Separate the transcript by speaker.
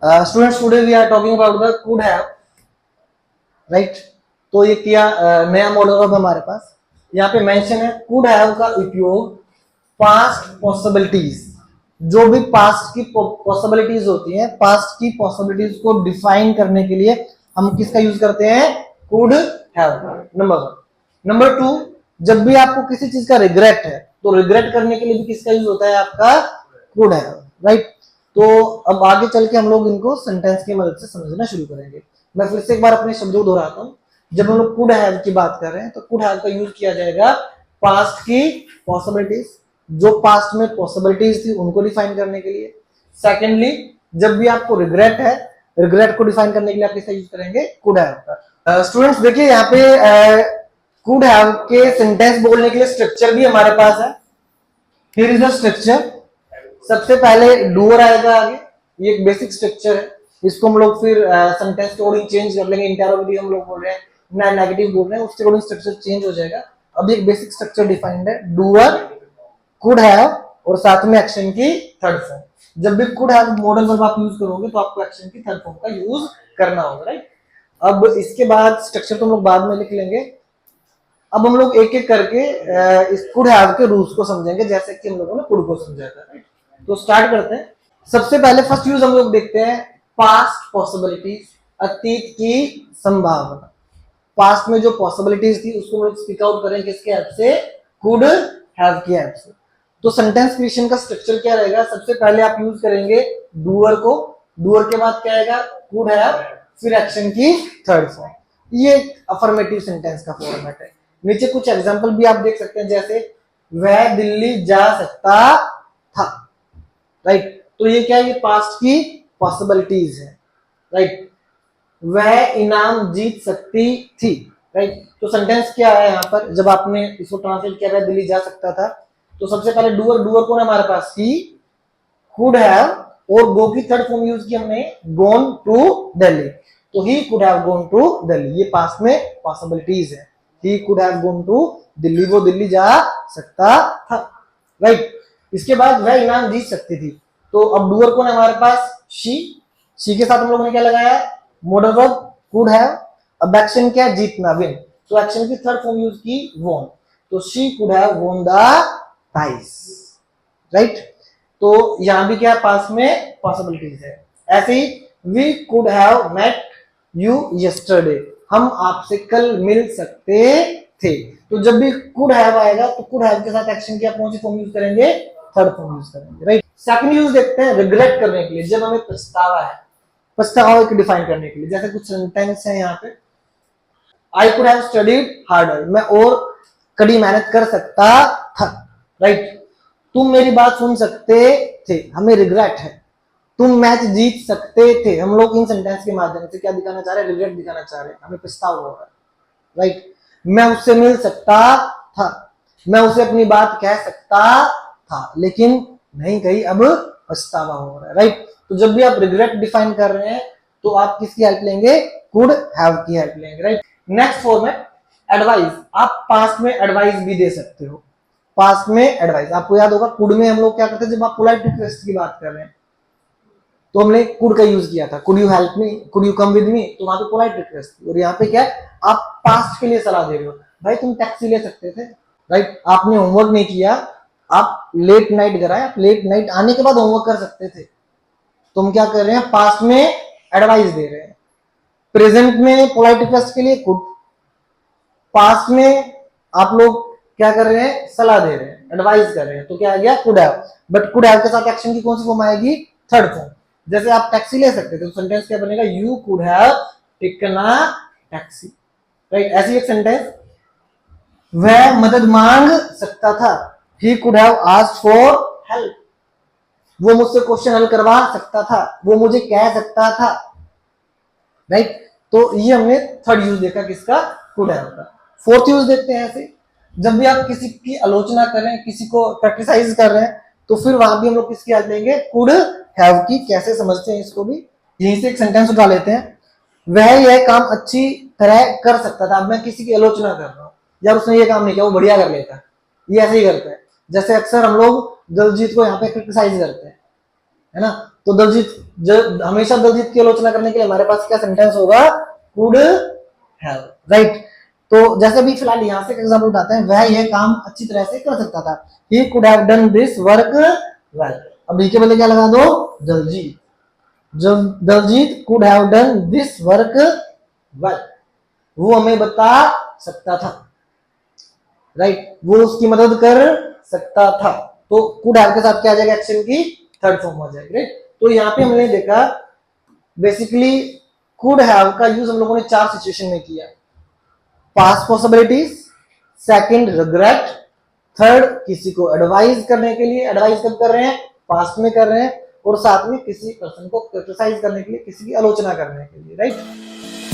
Speaker 1: Students, today we are talking about the could have, right. तो ये क्या नया मॉडल अब हमारे पास यहाँ पे मेंशन है। कुड हैव का उपयोग पास्ट पॉसिबिलिटीज, जो भी पास्ट की पॉसिबिलिटीज होती हैं, पास्ट की पॉसिबिलिटीज को डिफाइन करने के लिए हम किसका यूज करते हैं? Could have. नंबर 1। नंबर 2, जब भी आपको किसी चीज का रिग्रेट है तो रिग्रेट करने के लिए भी किसका यूज होता है? आपका कुड हैव, राइट। तो अब आगे चल के हम लोग इनको सेंटेंस की मदद से समझना शुरू करेंगे। मैं फिर से एक बार अपने शब्दों को दोहराता हूं। जब हम लोग कुड हैव की बात कर रहे हैं तो कुड हैव का यूज किया जाएगा पास्ट की पॉसिबिलिटीज, जो पास्ट में पॉसिबिलिटीज थी उनको डिफाइन करने के लिए। सेकेंडली, जब भी आपको रिग्रेट है, रिग्रेट को डिफाइन करने के लिए आप किसका यूज करेंगे? कुड हैव का। स्टूडेंट्स देखिए यहाँ पे कुड हैव के सेंटेंस बोलने के लिए स्ट्रक्चर भी हमारे पास है। Here is the structure. सबसे पहले डूअर आएगा आगे, ये एक बेसिक स्ट्रक्चर है। इसको हम लोग फिर सेंटेंस के अकॉर्डिंग चेंज कर लेंगे। इंटेरोगेटिव हम लोग बोल रहे हैं, नेगेटिव बोल रहे हैं, उसके अकॉर्डिंग स्ट्रक्चर चेंज हो जाएगा। अब एक बेसिक स्ट्रक्चर डिफाइंड है, डूअर, कुड हैव और साथ में एक्शन की थर्ड फॉर्म। जब भी कुड हैव मॉडल वर्ब आप यूज करोगे तो आपको एक्शन की थर्ड फॉर्म का यूज करना होगा, राइट। अब इसके बाद स्ट्रक्चर तो हम लोग बाद में लिख लेंगे। अब हम लोग एक एक करके इस कुड हैव के रूल्स को समझेंगे, जैसे कि हम लोगों ने कुड को समझा था, राइट। तो स्टार्ट करते हैं। सबसे पहले फर्स्ट यूज हम लोग देखते हैं पास्ट पॉसिबिलिटीज, अतीत की संभावना। पास्ट में जो पॉसिबिलिटीज थी उसको हम लोग स्पीक आउट करें किसके हेल्प से? कुड हैव की हेल्प से। तो सेंटेंस क्रिएशन का स्ट्रक्चर क्या रहेगा? सबसे पहले आप यूज करेंगे डूअर को, डूअर के बाद क्या आएगा? कुड हैव, फिर एक्शन की थर्ड फॉर्म। ये अफर्मेटिव सेंटेंस का फॉर्मेट है। नीचे कुछ एग्जांपल भी आप देख सकते हैं, जैसे वह दिल्ली जा सकता था, राइट। तो ये क्या है? ये पास्ट की पॉसिबिलिटीज है, राइट। वह इनाम जीत सकती थी, राइट। तो सेंटेंस क्या है यहाँ पर? जब आपने इसको ट्रांसलेट किया है दिल्ली जा सकता था, तो सबसे पहले डूअर, डूअर कौन है हमारे पास? ही, कुड हैव और गो की थर्ड फॉर्म यूज की हमने, गोन टू दिल्ली। तो he could have gone to Delhi, ये पास्ट में पॉसिबिलिटीज है। He could have gone to Delhi, वो दिल्ली जा सकता था, राइट। इसके बाद वह इनाम जीत सकती थी। तो अब डूअर कौन है हमारे पास? शी, शी के साथ हम लोगों ने क्या लगाया? Modal verb could have. अब एक्शन क्या है? जीतना, विन। तो एक्शन की थर्ड फॉर्म यूज की, वॉन। तो she could have won the prize, right. तो यहां भी क्या पास में पॉसिबिलिटीज है। ऐसे ही we could have met you yesterday, हम आपसे कल मिल सकते थे। तो जब भी कुड हैव आएगा तो कुड हैव के साथ एक्शन की आप कौन सी फॉर्म यूज करेंगे? थर्ड फॉर्म यूज करेंगे, राइट। सेकंड यूज देखते हैं रिग्रेट करने के लिए, जब हमें पछतावा है, पछतावा को डिफाइन करने के लिए। जैसे कुछ सेंटेंस है यहाँ पे, I could have studied harder, मैं और कड़ी मेहनत कर सकता था, राइट। तुम मेरी बात सुन सकते थे, हमें रिग्रेट है। तुम मैच जीत सकते थे, हम लोग इन सेंटेंस के माध्यम से क्या दिखाना चाह रहे हैं? रिग्रेट दिखाना चाह रहे हैं, हमें पछतावा हो रहा है, राइट। मैं उससे मिल सकता था, मैं उसे अपनी बात कह सकता था, लेकिन नहीं कही, अब पछतावा हो रहा है, राइट। तो जब भी आप रिग्रेट डिफाइन कर रहे हैं तो आप किसकी हेल्प लेंगे? कुड हैव की हेल्प लेंगे, राइट। Next format advice. आप पास्ट में एडवाइस भी दे सकते हो। पास्ट में एडवाइस, आपको याद होगा कुड में हम लोग क्या करते हैं? जब आप पोलाइट रिक्वेस्ट की बात कर रहे हैं तो हमने कुड का यूज किया था, could you help me, could you come with me, तो वहां पे पोलाइट रिक्वेस्ट थी। और यहाँ पे क्या है? आप पास्ट के लिए सलाह दे रहे हो, भाई तुम टैक्सी ले सकते थे, राइट। आपने होमवर्क नहीं किया, आप लेट नाइट घर आए, आप लेट नाइट आने के बाद होमवर्क कर सकते थे। तो हम क्या कर रहे हैं? पास्ट में एडवाइस दे रहे हैं। प्रेजेंट में पोलाइट रिक्वेस्ट के लिए कुड, पास्ट में आप लोग क्या कर रहे हैं? सलाह दे रहे हैं, एडवाइस कर रहे हैं, तो क्या आ गया? Could have. But could have के साथ एक्शन की कौन सी फॉर्म आएगी? Third form. जैसे आप टैक्सी ले सकते थे, तो सेंटेंस क्या बनेगा? You could have taken a taxi, right. ऐसी एक सेंटेंस, वह मदद मांग सकता था, he could have asked for help, वो मुझसे क्वेश्चन हल करवा सकता था, वो मुझे कह सकता था, राइट। तो ये हमने थर्ड यूज देखा किसका? कुड हैव का। फोर्थ यूज देखते हैं ऐसे, जब भी आप किसी की आलोचना कर रहे हैं, किसी को क्रिटिसाइज कर रहे हैं, तो फिर वहां भी हम लोग किसकी हेल्प लेंगे? कुड हैव की। कैसे समझते हैं इसको भी? यहीं से एक सेंटेंस उठा लेते हैं, वह यह काम अच्छी तरह कर सकता था। अब मैं किसी की आलोचना कर रहा हूँ, यार उसने ये काम नहीं किया, वो बढ़िया कर लेता, ये ऐसे ही करता है। जैसे अक्सर हम लोग दलजीत को यहाँ पे क्रिटिसाइज करते हैं, है ना। तो दलजीत, जब हमेशा दलजीत की आलोचना करने के लिए हमारे पास क्या सेंटेंस होगा, कुड हैव, राइट। तो जैसे भी फिलहाल यहाँ से एग्जाम्पल उठाते हैं, वह यह काम अच्छी तरह से कर सकता था, he could have done this work well. अब ही के बदले क्या लगा दो, दलजीत, जब Daljit could have done this work well, वो हमें बता सकता था, राइट, वो उसकी मदद कर सकता था। तो कुड हैव के साथ क्या आ जाएगा, एक्शन की थर्ड फॉर्म आ जाएगी, राइट। तो यहाँ पे हमने देखा बेसिकली कुड हैव का यूज हम लोगों ने 4 सिचुएशन में किया, past possibilities, second regret, third किसी को एडवाइज करने के लिए, एडवाइज कब कर रहे हैं, पास्ट में कर रहे हैं, और साथ में किसी पर्सन को क्रिटिसाइज करने के लिए, किसी की आलोचना करने के लिए, राइट।